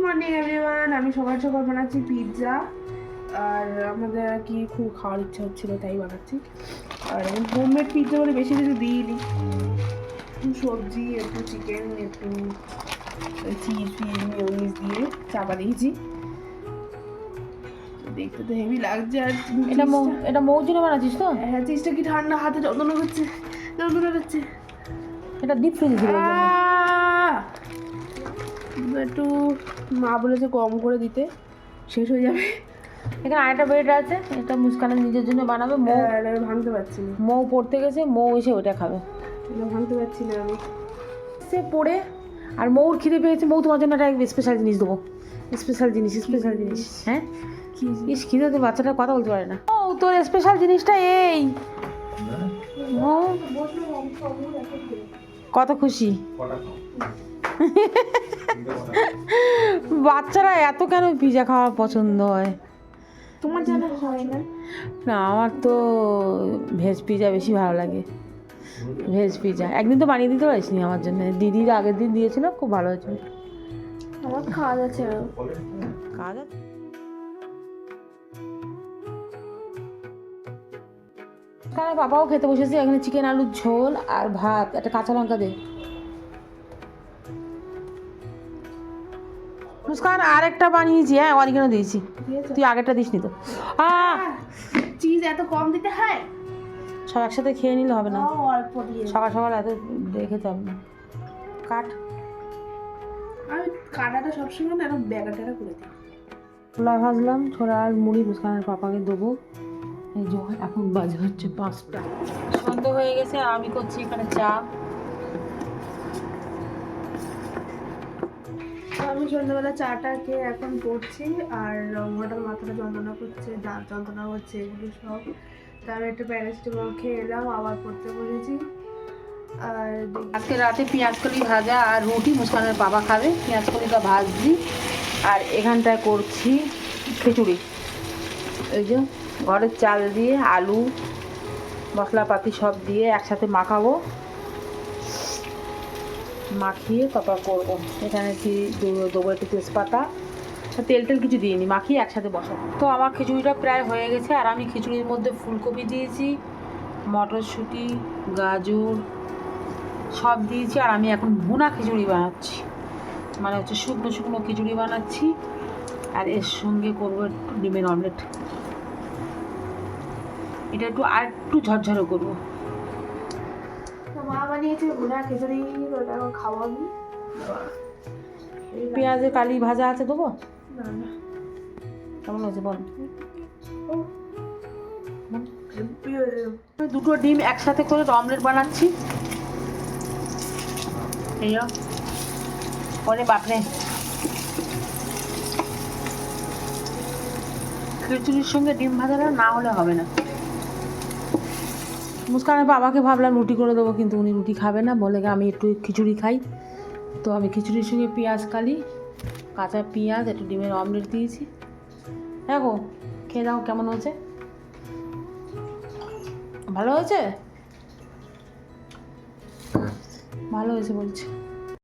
Morning everyone, আমি সকাল সকাল বানাচ্ছি পিৎজা। আর আমাদের আর কি খুব খাওয়ার ইচ্ছা হচ্ছিল তাই বানাচ্ছি। আর আমি হোমমেড পিৎজা বলে বেশি কিছু দিইনি, সবজি একটু চিকেন একটু চিজ ফিজ মিউনিস দিয়ে চাপা দিয়েছি। দেখতে তো হেভি লাগছে। আর এটা মৌর জন্য বানাচ্ছিস তো? হ্যাঁ, চিজটা কি ঠান্ডা, হাতে যন্ত্রণা করছে, যন্ত্রণা করছে। এটা ডিপ ফ্রিজে ছিল ওই জন্য। একটু মা বলেছে কম করে দিতে, শেষ হয়ে যাবে। এখানে আরেকটা ব্রেড আছে, এটা মুস্কানের নিজের জন্য বানাবে। মৌ ভাঙতে পারছি না, মৌ পড়তে গেছে, মৌ এসে ওটা খাবে। ভাঙতে পারছি না আমি সে পড়ে। আর মৌর খিদে পেয়েছে, মৌ তোমার জন্য একটা স্পেশাল জিনিস দেবো। স্পেশাল জিনিস হ্যাঁ। কি ইস খিদে তো বাচ্চাটা কথা বলতে পারে না। ও তোর স্পেশাল জিনিসটা এই। মৌ কত খুশি। বাচ্চারা এত কেন পিজা খাওয়া পছন্দ হয়? তোমার জানা হয় না? না, আমার তো ভেজ পিজা বেশি ভালো লাগে। ভেজ পিজা একদিন তো বানিয়ে দিতে পারিস নি আমার জন্য? দিদির আগের দিন দিয়েছিল, খুব ভালো হয়েছিল। আমার কাজ আছে, কাজ আছে। কারণ বাবাও খেতে বসেছে, এখানে চিকেন আলুর ঝোল আর ভাত, একটা কাঁচা লঙ্কা দে। মুস্কান আর একটা বানিয়েছি, হ্যাঁ অরিগেনো দিয়েছি, তুই আগেরটা দিসনি তো। চিজ এত কম দিতে হয়? সব একসাথে খেয়ে নিলে হবে না, অল্প দিয়ে। সকাল সকাল এত খেতে হবে না। কাট। আমি কাটাটা সবসময় না ব্যাগাটাটা করে দিই। ছোলা ভাজলাম, ছোলা আর মুড়ি মুস্কানের পাপাকে দেবো। এই যে এখন বাজে হচ্ছে 5টা, সন্ধ্যে হয়ে গেছে। আমি করছি এখানে চা। আমি সন্ধ্যাবেলা চাটা খেয়ে এখন পড়ছি। আর হঠাৎ মাথাটা যন্ত্রণা করছে, দাঁত যন্ত্রণা হচ্ছে, এগুলো সব। তা আমি একটা প্যারাসিটামল খেয়ে এলাম, আবার পড়তে বসেছি। আর আজকে রাতে পেঁয়াজকলি ভাজা আর রুটি মুস্কানের বাবা খাবে। পেঁয়াজকলিটা ভাজছি আর এখানটায় করছি খিচুড়ি। এই যে ঘরের চাল দিয়ে আলু মশলাপাতি সব দিয়ে একসাথে মাখাবো, মাখিয়ে তারপর করবো। এখানে কি দেবো একটু তেজপাতা, তেল কিছু দিইনি, মাখিয়ে একসাথে বসাবো। তো আমার খিচুড়িটা প্রায় হয়ে গেছে। আর আমি খিচুড়ির মধ্যে ফুলকপি দিয়েছি, মটরশুঁটি, গাজর সব দিয়েছি। আর আমি এখন ভুনা খিচুড়ি বানাচ্ছি, মানে হচ্ছে শুকনো শুকনো খিচুড়ি বানাচ্ছি। আর এর সঙ্গে করবো একটু ডিমের অমলেট। এটা আর একটু ঝরঝরে করবো। মা বানিয়েছে ভুনা খিচুড়ি, ওটা খাবো আমি। পেঁয়াজের কালি ভাজা আছে, দেবো? না না, কেমন হয়েছে বল? বল। দুটো ডিম একসাথে করে অমলেট বানাচ্ছি। এই পরে বাপরে, খিচুড়ির সঙ্গে ডিম ভাজাটা না হলে হবে না। মুস্কানের বাবাকে ভাবলাম রুটি করে দেবো, কিন্তু উনি রুটি খাবে না, বলে আমি একটু খিচুড়ি খাই। তো আমি খিচুড়ির সঙ্গে পেঁয়াজ কালি, কাঁচা পেঁয়াজ, একটু ডিমের অমলেট দিয়েছি। দেখো খেয়ে দাও কেমন হয়েছে। ভালো হয়েছে, ভালো হয়েছে বলছি।